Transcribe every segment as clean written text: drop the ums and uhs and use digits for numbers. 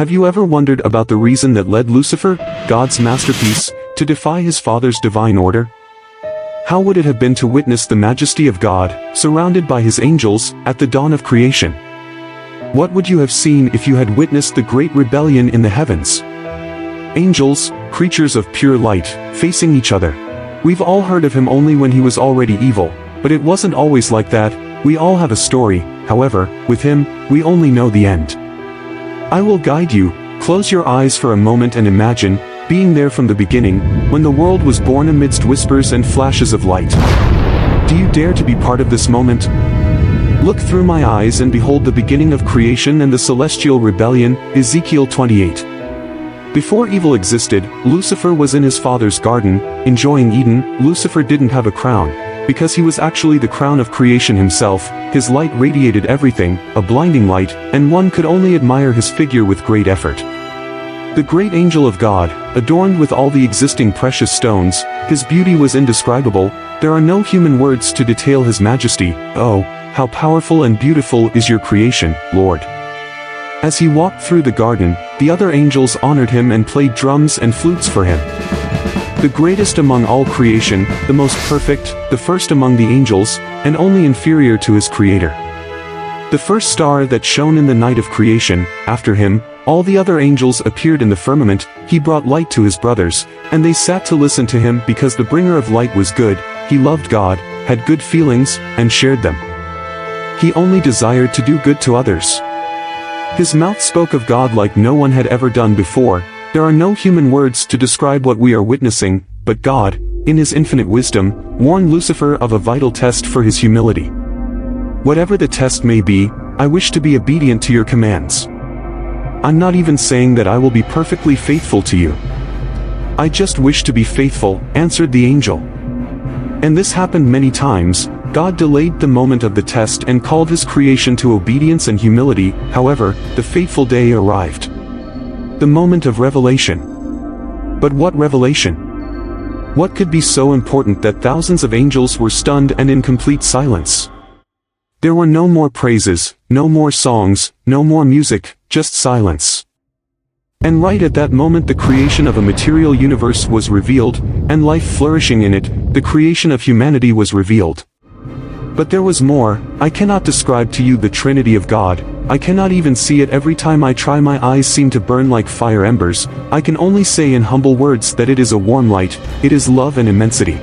Have you ever wondered about the reason that led Lucifer, God's masterpiece, to defy his Father's divine order? How would it have been to witness the majesty of God, surrounded by his angels, at the dawn of creation? What would you have seen if you had witnessed the great rebellion in the heavens? Angels, creatures of pure light, facing each other. We've all heard of him only when he was already evil, but it wasn't always like that. We all have a story, however, with him, we only know the end. I will guide you. Close your eyes for a moment and imagine being there from the beginning, when the world was born amidst whispers and flashes of light. Do you dare to be part of this moment? Look through my eyes and behold the beginning of creation and the celestial rebellion, Ezekiel 28. Before evil existed, Lucifer was in his father's garden, enjoying Eden. Lucifer didn't have a crown, because he was actually the crown of creation himself. His light radiated everything, a blinding light, and one could only admire his figure with great effort. The great angel of God, adorned with all the existing precious stones, his beauty was indescribable. There are no human words to detail his majesty. Oh, how powerful and beautiful is your creation, Lord. As he walked through the garden, the other angels honored him and played drums and flutes for him. The greatest among all creation, the most perfect, the first among the angels, and only inferior to his creator. The first star that shone in the night of creation. After him, all the other angels appeared in the firmament. He brought light to his brothers, and they sat to listen to him because the bringer of light was good. He loved God, had good feelings, and shared them. He only desired to do good to others. His mouth spoke of God like no one had ever done before. There are no human words to describe what we are witnessing, but God, in his infinite wisdom, warned Lucifer of a vital test for his humility. Whatever the test may be, I wish to be obedient to your commands. I'm not even saying that I will be perfectly faithful to you. I just wish to be faithful, answered the angel. And this happened many times. God delayed the moment of the test and called his creation to obedience and humility. However, the fateful day arrived. The moment of revelation. But what revelation? What could be so important that thousands of angels were stunned and in complete silence? There were no more praises, no more songs, no more music, just silence. And right at that moment the creation of a material universe was revealed, and life flourishing in it, the creation of humanity was revealed. But there was more. I cannot describe to you the Trinity of God. I cannot even see it. Every time I try, my eyes seem to burn like fire embers. I can only say in humble words that it is a warm light, it is love and immensity.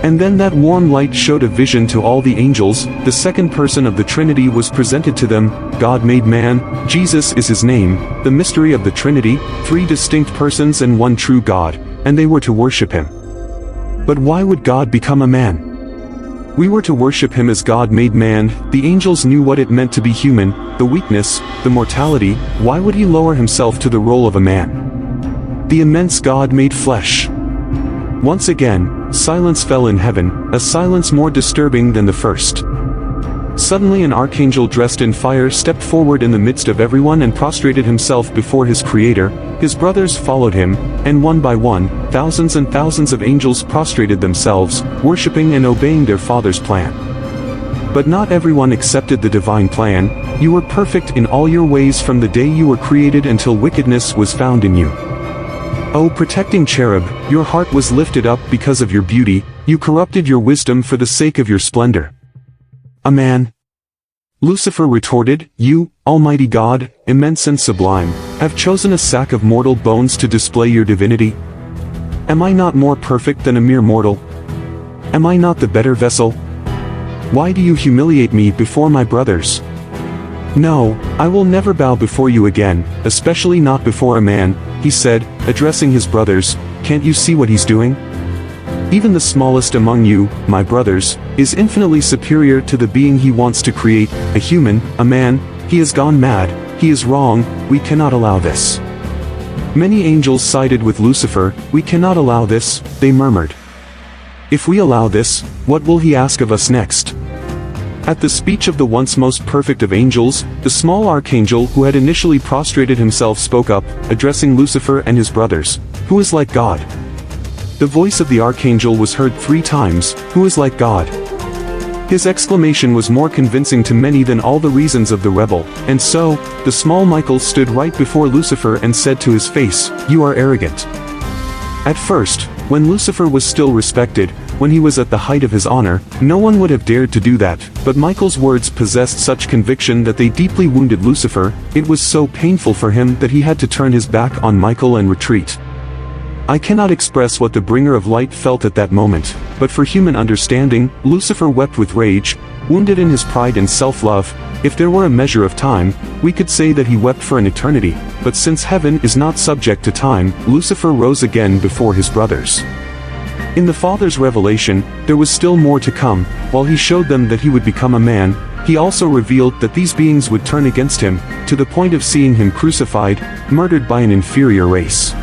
And then that warm light showed a vision to all the angels. The second person of the Trinity was presented to them. God made man, Jesus is his name, the mystery of the Trinity, three distinct persons and one true God, and they were to worship him. But why would God become a man? We were to worship him as God made man. The angels knew what it meant to be human, the weakness, the mortality. Why would he lower himself to the role of a man? The immense God made flesh. Once again, silence fell in heaven, a silence more disturbing than the first. Suddenly an archangel dressed in fire stepped forward in the midst of everyone and prostrated himself before his creator. His brothers followed him, and one by one, thousands and thousands of angels prostrated themselves, worshipping and obeying their Father's plan. But not everyone accepted the divine plan. You were perfect in all your ways from the day you were created until wickedness was found in you. O protecting cherub, your heart was lifted up because of your beauty. You corrupted your wisdom for the sake of your splendor. A man? Lucifer retorted, you, Almighty God, immense and sublime, have chosen a sack of mortal bones to display your divinity? Am I not more perfect than a mere mortal? Am I not the better vessel? Why do you humiliate me before my brothers? No, I will never bow before you again, especially not before a man, he said, addressing his brothers. Can't you see what he's doing? Even the smallest among you, my brothers, is infinitely superior to the being he wants to create, a human, a man. He has gone mad, he is wrong, we cannot allow this. Many angels sided with Lucifer. We cannot allow this, they murmured. If we allow this, what will he ask of us next? At the speech of the once most perfect of angels, the small archangel who had initially prostrated himself spoke up, addressing Lucifer and his brothers. Who is like God? The voice of the archangel was heard 3 times, who is like God? His exclamation was more convincing to many than all the reasons of the rebel, and so, the small Michael stood right before Lucifer and said to his face, "You are arrogant." At first, when Lucifer was still respected, when he was at the height of his honor, no one would have dared to do that, but Michael's words possessed such conviction that they deeply wounded Lucifer. It was so painful for him that he had to turn his back on Michael and retreat. I cannot express what the bringer of light felt at that moment, but for human understanding, Lucifer wept with rage, wounded in his pride and self-love. If there were a measure of time, we could say that he wept for an eternity, but since heaven is not subject to time, Lucifer rose again before his brothers. In the Father's revelation, there was still more to come. While he showed them that he would become a man, he also revealed that these beings would turn against him, to the point of seeing him crucified, murdered by an inferior race.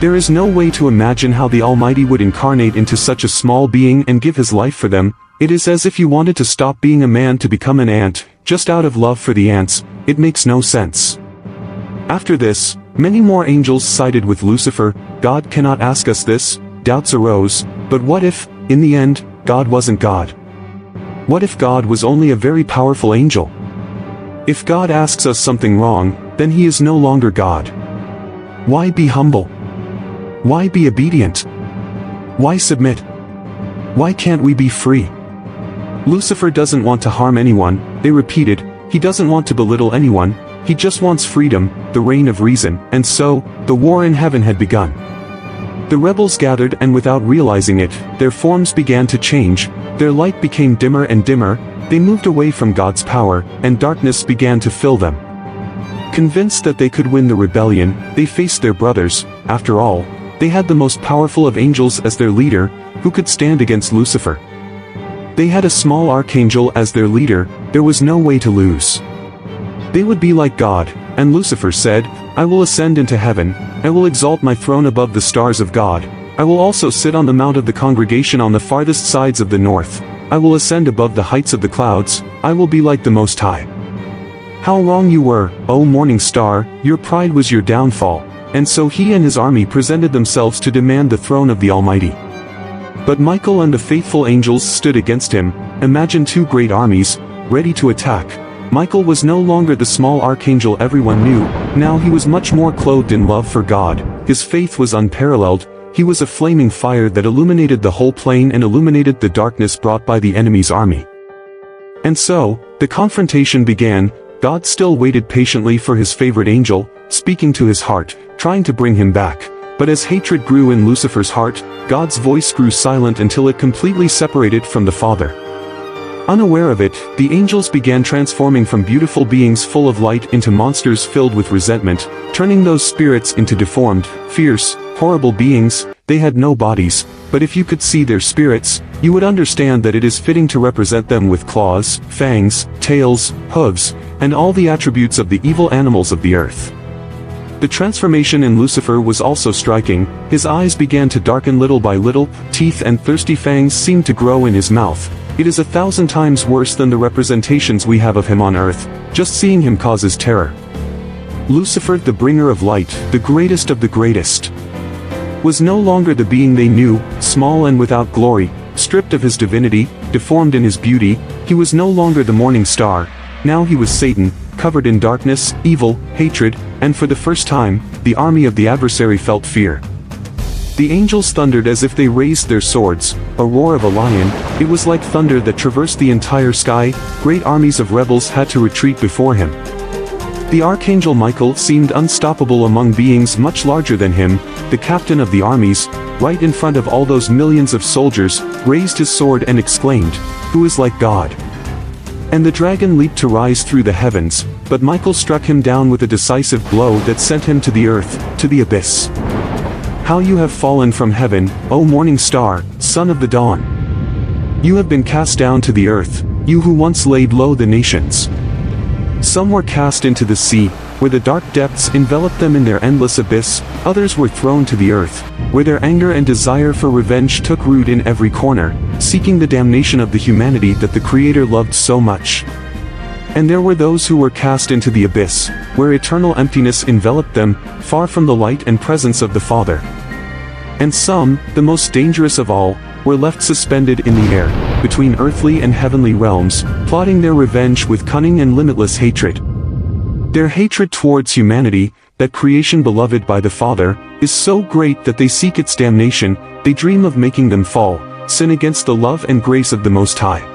There is no way to imagine how the Almighty would incarnate into such a small being and give his life for them. It is as if you wanted to stop being a man to become an ant, just out of love for the ants. It makes no sense. After this, many more angels sided with Lucifer. God cannot ask us this, doubts arose, but what if, in the end, God wasn't God? What if God was only a very powerful angel? If God asks us something wrong, then he is no longer God. Why be humble? Why be obedient? Why submit? Why can't we be free? Lucifer doesn't want to harm anyone, they repeated. He doesn't want to belittle anyone, he just wants freedom, the reign of reason, and so, the war in heaven had begun. The rebels gathered, and without realizing it, their forms began to change, their light became dimmer and dimmer, they moved away from God's power, and darkness began to fill them. Convinced that they could win the rebellion, they faced their brothers. After all, they had the most powerful of angels as their leader, who could stand against Lucifer. They had a small archangel as their leader, there was no way to lose. They would be like God, and Lucifer said, "I will ascend into heaven, I will exalt my throne above the stars of God, I will also sit on the mount of the congregation on the farthest sides of the north, I will ascend above the heights of the clouds, I will be like the Most High." How wrong you were, O morning star, your pride was your downfall, and so he and his army presented themselves to demand the throne of the Almighty. But Michael and the faithful angels stood against him. Imagine two great armies, ready to attack. Michael was no longer the small archangel everyone knew, now he was much more clothed in love for God, his faith was unparalleled, he was a flaming fire that illuminated the whole plain and illuminated the darkness brought by the enemy's army. And so, the confrontation began. God still waited patiently for his favorite angel, speaking to his heart, trying to bring him back. But as hatred grew in Lucifer's heart, God's voice grew silent until it completely separated from the Father. Unaware of it, the angels began transforming from beautiful beings full of light into monsters filled with resentment, turning those spirits into deformed, fierce, horrible beings. They had no bodies, but if you could see their spirits, you would understand that it is fitting to represent them with claws, fangs, tails, hooves, and all the attributes of the evil animals of the earth. The transformation in Lucifer was also striking. His eyes began to darken little by little, teeth and thirsty fangs seemed to grow in his mouth. It is 1,000 times worse than the representations we have of him on earth. Just seeing him causes terror. Lucifer, the bringer of light, the greatest of the greatest, was no longer the being they knew, small and without glory, stripped of his divinity, deformed in his beauty. He was no longer the morning star. Now he was Satan, covered in darkness, evil, hatred, and for the first time, the army of the adversary felt fear. The angels thundered as if they raised their swords, a roar of a lion. It was like thunder that traversed the entire sky. Great armies of rebels had to retreat before him. The archangel Michael seemed unstoppable among beings much larger than him. The captain of the armies, right in front of all those millions of soldiers, raised his sword and exclaimed, "Who is like God?" And the dragon leaped to rise through the heavens, but Michael struck him down with a decisive blow that sent him to the earth, to the abyss. How you have fallen from heaven, O morning star, son of the dawn! You have been cast down to the earth, you who once laid low the nations. Some were cast into the sea, where the dark depths enveloped them in their endless abyss. Others were thrown to the earth, where their anger and desire for revenge took root in every corner, seeking the damnation of the humanity that the Creator loved so much. And there were those who were cast into the abyss, where eternal emptiness enveloped them, far from the light and presence of the Father. And some, the most dangerous of all, were left suspended in the air, between earthly and heavenly realms, plotting their revenge with cunning and limitless hatred. Their hatred towards humanity, that creation beloved by the Father, is so great that they seek its damnation, they dream of making them fall, sin against the love and grace of the Most High.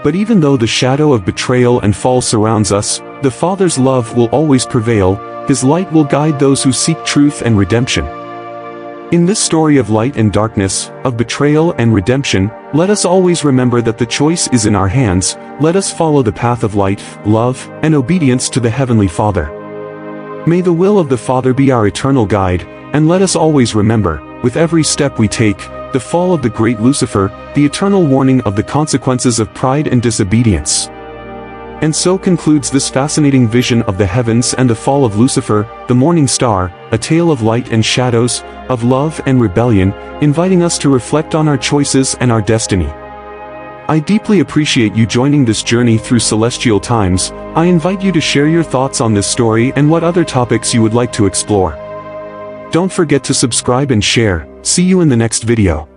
But even though the shadow of betrayal and fall surrounds us, the Father's love will always prevail, His light will guide those who seek truth and redemption. In this story of light and darkness, of betrayal and redemption, let us always remember that the choice is in our hands. Let us follow the path of light, love, and obedience to the Heavenly Father. May the will of the Father be our eternal guide, and let us always remember, with every step we take, the fall of the great Lucifer, the eternal warning of the consequences of pride and disobedience. And so concludes this fascinating vision of the heavens and the fall of Lucifer, the morning star, a tale of light and shadows, of love and rebellion, inviting us to reflect on our choices and our destiny. I deeply appreciate you joining this journey through celestial times. I invite you to share your thoughts on this story and what other topics you would like to explore. Don't forget to subscribe and share. See you in the next video.